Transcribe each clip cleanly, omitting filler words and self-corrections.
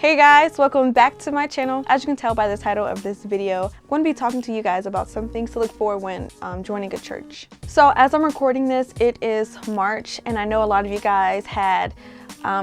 Hey guys, welcome back to my channel. As you can tell by the title of this video, I'm going to be talking to you guys about some things to look for when joining a church. So as I'm recording this, it is March, and I know a lot of you guys had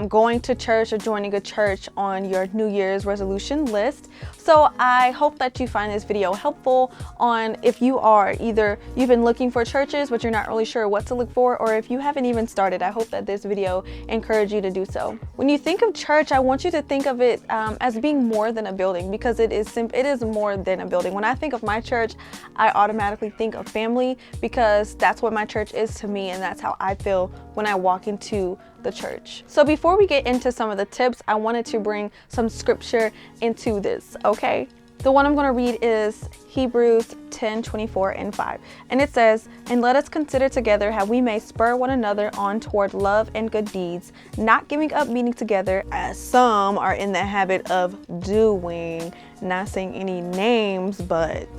going to church or joining a church on your New Year's resolution list. So I hope that you find this video helpful on if you are either you've been looking for churches but you're not really sure what to look for, or if you haven't even started. I hope that this video encourages you to do so. When you think of church, I want you to think of it as being more than a building, because it is more than a building. When I think of my church, I automatically think of family, because that's what my church is to me, and that's how I feel when I walk into the church. So before we get into some of the tips, I wanted to bring some scripture into this, okay? The one I'm going to read is Hebrews 10:24-5. And it says, "And let us consider together how we may spur one another on toward love and good deeds, not giving up meeting together, as some are in the habit of doing," not saying any names, but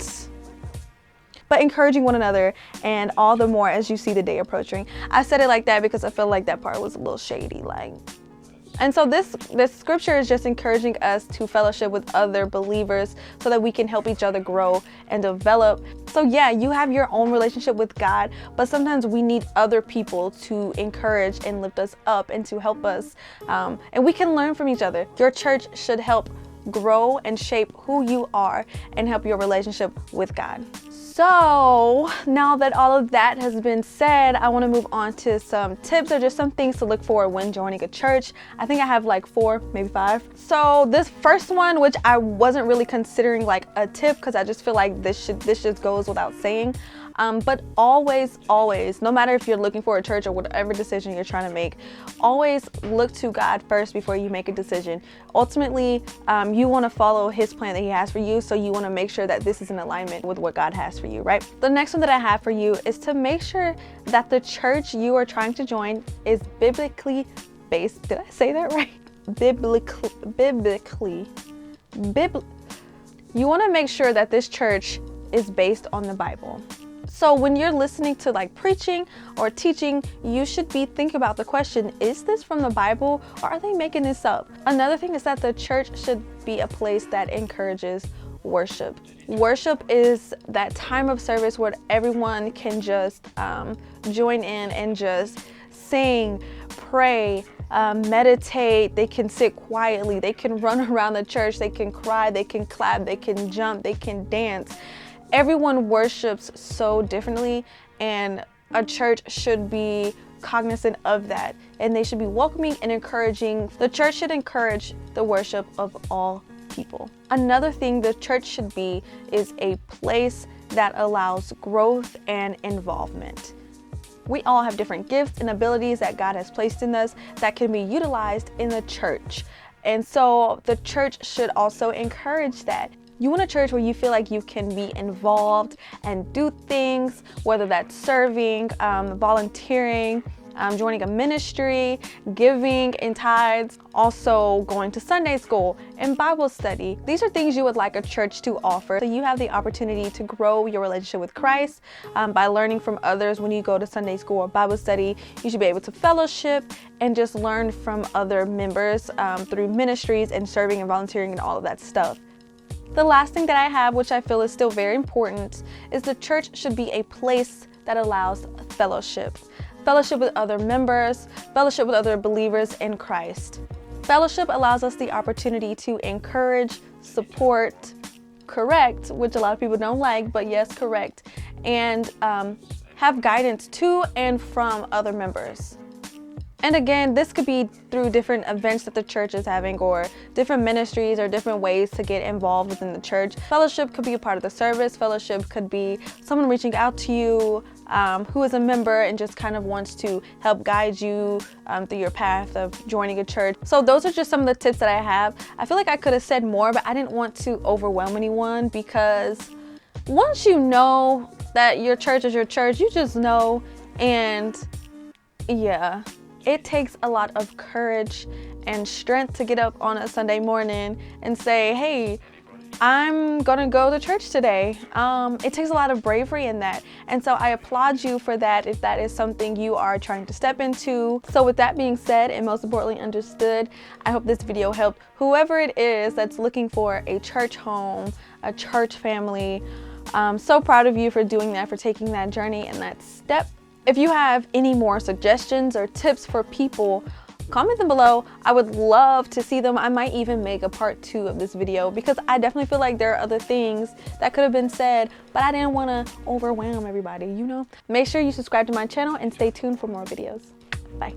encouraging one another, and all the more as you see the day approaching. I said it like that because I feel like that part was a little shady, and so this scripture is just encouraging us to fellowship with other believers so that we can help each other grow and develop. So yeah, you have your own relationship with God, but sometimes we need other people to encourage and lift us up and to help us, and we can learn from each other. Your church should help grow and shape who you are and help your relationship with God. So now that all of that has been said, I want to move on to some tips or just some things to look for when joining a church. I think I have like 4, maybe 5. So this first one, which I wasn't really considering like a tip because I just feel like this just goes without saying. But always, no matter if you're looking for a church or whatever decision you're trying to make, always look to God first before you make a decision. Ultimately, you want to follow His plan that He has for you, so you want to make sure that this is in alignment with what God has for you, right? The next one that I have for you is to make sure that the church you are trying to join is biblically based. Did I say that right? Biblically. You want to make sure that this church is based on the Bible. So when you're listening to like preaching or teaching, you should be thinking about the question, is this from the Bible or are they making this up? Another thing is that the church should be a place that encourages worship. Worship is that time of service where everyone can just join in and just sing, pray, meditate. They can sit quietly, they can run around the church, they can cry, they can clap, they can jump, they can dance. Everyone worships so differently, and a church should be cognizant of that, and they should be welcoming and encouraging. The church should encourage the worship of all people. Another thing the church should be is a place that allows growth and involvement. We all have different gifts and abilities that God has placed in us that can be utilized in the church, and so the church should also encourage that. You want a church where you feel like you can be involved and do things, whether that's serving, volunteering, joining a ministry, giving in tithes, also going to Sunday school and Bible study. These are things you would like a church to offer. So you have the opportunity to grow your relationship with Christ by learning from others. When you go to Sunday school or Bible study, you should be able to fellowship and just learn from other members through ministries and serving and volunteering and all of that stuff. The last thing that I have, which I feel is still very important, is the church should be a place that allows fellowship. Fellowship with other members, fellowship with other believers in Christ. Fellowship allows us the opportunity to encourage, support, correct, which a lot of people don't like, but yes, correct, and have guidance to and from other members. And again, this could be through different events that the church is having, or different ministries, or different ways to get involved within the church. Fellowship could be a part of the service. Fellowship could be someone reaching out to you who is a member and just kind of wants to help guide you through your path of joining a church. So those are just some of the tips that I have. I feel like I could have said more, but I didn't want to overwhelm anyone, because once you know that your church is your church, you just know. And yeah, it takes a lot of courage and strength to get up on a Sunday morning and say, hey, I'm gonna go to church today. It takes a lot of bravery in that. And so I applaud you for that if that is something you are trying to step into. So with that being said, and most importantly understood, I hope this video helped whoever it is that's looking for a church home, a church family. I'm so proud of you for doing that, for taking that journey and that step. If you have any more suggestions or tips for people, comment them below. I would love to see them. I might even make a part 2 of this video because I definitely feel like there are other things that could have been said, but I didn't want to overwhelm everybody, you know? Make sure you subscribe to my channel and stay tuned for more videos. Bye.